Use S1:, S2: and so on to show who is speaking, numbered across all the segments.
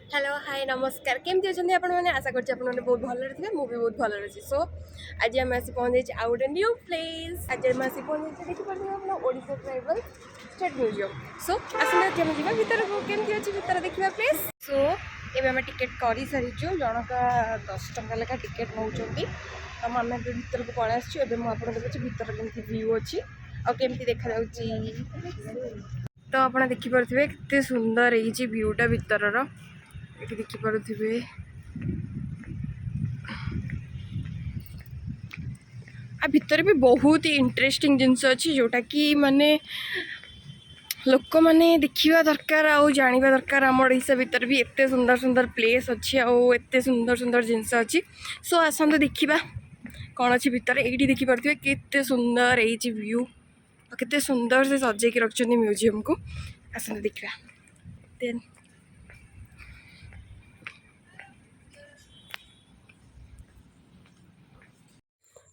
S1: Hello hi नमस्कार केमती अच्छा आपण मैंने आशा करছি ଆପଣ ମାନେ ବହୁତ ଭଲରେ ଥିବେ ମୁଁ ବି ବହୁତ ଭଲରେ ଅଛି ସୋ ଆଜି ଆମେ ଆସି ପହଞ୍ଚିଯାଇଛି ଆଉ ଗୋଟେ ନ୍ୟୁ ପ୍ଲେସ୍ ଆଜି ଆମେ ଆସି ପହଞ୍ଚିଯାଇଛି ଦେଖିପାରୁଥିବେ ଆପଣ Odisha tribal state museum so ଆସନ୍ତୁ ଆମେ ଯିବା ଭିତରକୁ କେମିତି ଅଛି ଭିତରେ ଦେଖିବା ପ୍ଲେସ୍ ସୋ ଏବେ ଆମେ ଟିକେଟ୍ କରିସାରିଛୁ ଜଣକା 10 ଟଙ୍କା ଲେଖା ଟିକେଟ୍ ନେଉଛନ୍ତି ତ ଆମେ ଏବେ ଭିତରକୁ ପଳେଇ ଆସିଛୁ ଏବେ ମୁଁ ଆପଣଙ୍କୁ ଦେଖୁଛି ଭିତର କେମିତି ଭ୍ୟୁ ଅଛି ଆଉ କେମିତି ଦେଖାଯାଉଛି ତ ଆପଣ ଦେଖିପାରୁଥିବେ କେତେ ସୁନ୍ଦର ହେଇଛି ଭ୍ୟୁଟା ଭିତରର ଏଠି ଦେଖିପାରୁଥିବେ आ भितर भी बहुत ही इंटरेस्टिंग जिनस अच्छी जोटा कि माने लोक मैंने देखा दरकार आउ जाना दरकार आम ओडिशा भितर भी एत सुंदर सुंदर प्लेस अच्छी आउ एत सुंदर सुंदर जिनस अच्छी सो आसतु देखा कौन अच्छी भितर ये देखिपे केते सुंदर है व्यू केते सुंदर से सजेक रखिंट म्यूजियम को आसतु देखा देन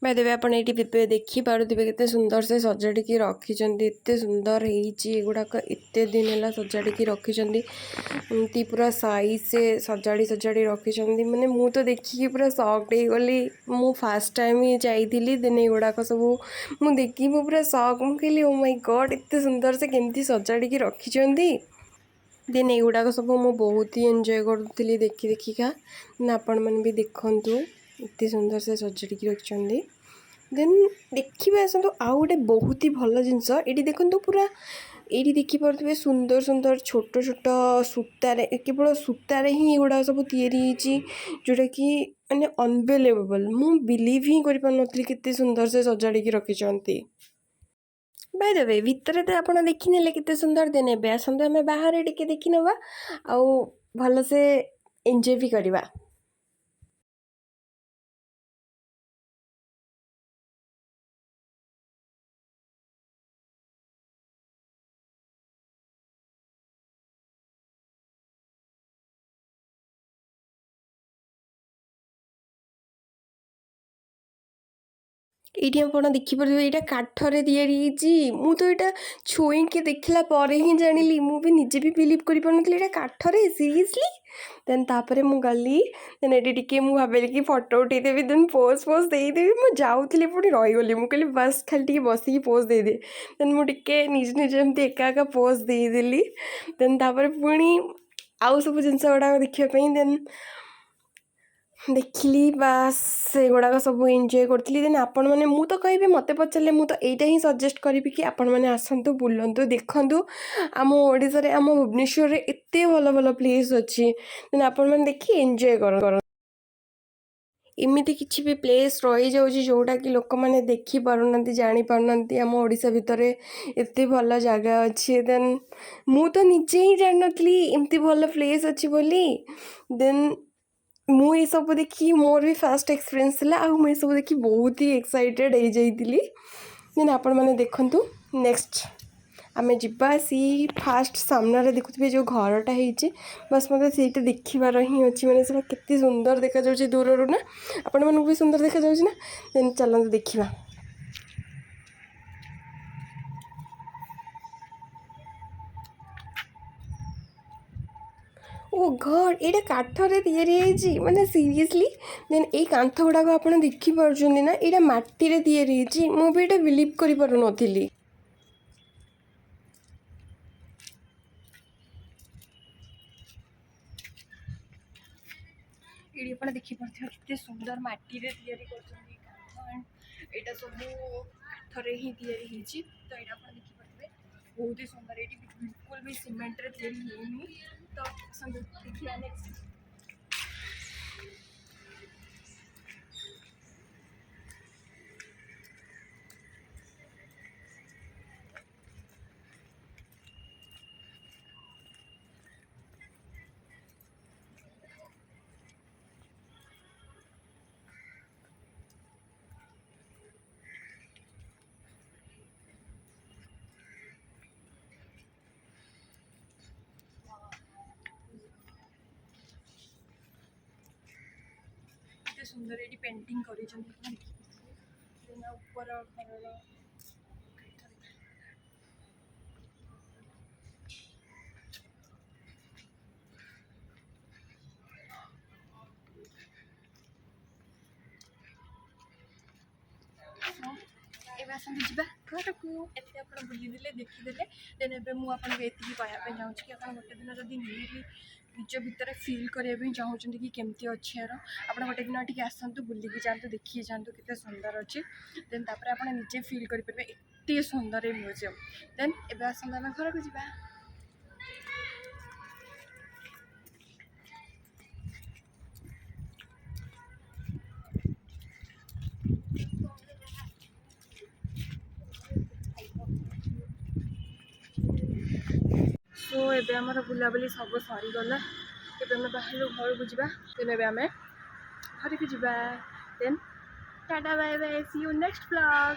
S1: भाई देवे आप देखिपे के सुंदर से सजाड़ी रखिंट एत सुंदर होगुड़ाक एत दिन है सजाड़ी रखिंट पूरा साइज से सजाड़ी सजाड़ी रखिंट मैंने मु तो देखिए पूरा सॉक्ड हो गली मु फास्ट टाइम ही जाइली देन युड़ाक सब मुझे देखी पूरा सक मुझे ओ माय गॉड एत सुंदर से केमती सजाड़ी रखिंट देन युड़ाक सब मु बहुत ही एंजॉय करुँगी देखी देखिका आपण मैंने भी देखूँ एत सुंदर से सजाड़ी रखिंट देन देखिए आसतु आउ गोटे बहुत ही भल जिनस ये देखो पूरा ये देखिपे सुंदर सुंदर छोट छोट सूतार केवल सूतार ही गुड़ा सब जोटा कि माने अनबिलीवेबल मु बिलीव ही कर पारे सुंदर से सजाड़ी रखिंट बाय द वे भितर तो आप देखने केते सुंदर देने आसतु आम बाहर टिके देखी नवा आउ भल से एंजॉय भी करवा ये आप देखिए यहाँ काठर या मु तो यहाँ छुईकी देखला ही जानी मुझे निजे भी बिलीव कर पारे काठर सीरीयसली देन तापर मु गली देन ये मुझे भाविली कि फोटो उठेदेवी देन पोज पोज देदेवी मुझे जाऊली पुणी रहीगली मुझे कहली बस खाली बस पोज देदे देन मुझे निज निज एमती एका एका पोज देदेली देन तापर पुणी आउ सब जिनस गुड़ाक देखापी देन देखिली बास से गुड़ाक सब एंजॉय करी देन आपण मैंने मु तो कहि मत पचारे मुझे यहाँ ही सजेस्ट करी कि आपण मैंने आसतु बुलतु देखु आम ओडिशा आम भुवनेश्वर एत भल भल प्लेस अच्छी देन आपण मैंने देखी एंजॉय कर एमती किसी भी प्लेस रही जाऊँगी जोटा कि लोक मैंने देखी पारना जापार आम ओडिशा भितर एत भल जगह अच्छी देन मु तो निजे ही जान नी एमती भल प्लेस अच्छी बोली देन मु ये सब देखी मोर भी फास्ट एक्सपीरियंस था मुझे सब देखी बहुत ही एक्साइटेड हो जाइली देन आपण मैंने देखूँ नेक्स्ट आम जा सी फास्ट सामने देखुए जो घरटा हो बस मत से देखार ही अच्छी मैंने से केते सुंदर देखा दूर ना आपण मानक भी सुंदर देखा ना देन चलते देखा ओ गॉड ये काठर या माने सीरियसली देन ये कांथ गुड़ाक आप देखिपुं ना यहाँ मटीर या बिलीव कर पार नी ये आप देखिपे सुंदर मटीर यहाँ सब काठर ही तो यहाँ आप देखिपे बहुत ही सुंदर ये बिल्कुल भी सीमेंट तो देखिए नेक्स्ट सुंदर ये पेंटिंग कर
S2: आसते जा घर को एत आप बुलीदे देखीदे देन एवं मुझे ये कहवाई चाहूँ कि आप गोटे दिन जब निजी निज भितर फिल करने चाहूँ कि केमती अच्छे यार आप गोटे दिन टे आसतु बुलिकी जातु देखिए जातु केते सुंदर अच्छे देन तापर आप निजे फिल करेंगे एत सुंदर म्यूजियम देन एवं आसते आम घर को जा सो एबे आमर बुलाबुली सब सरीगला एबे आम बाहर घर को जा देन एबे आम घर को जा then tata bye bye see you next vlog.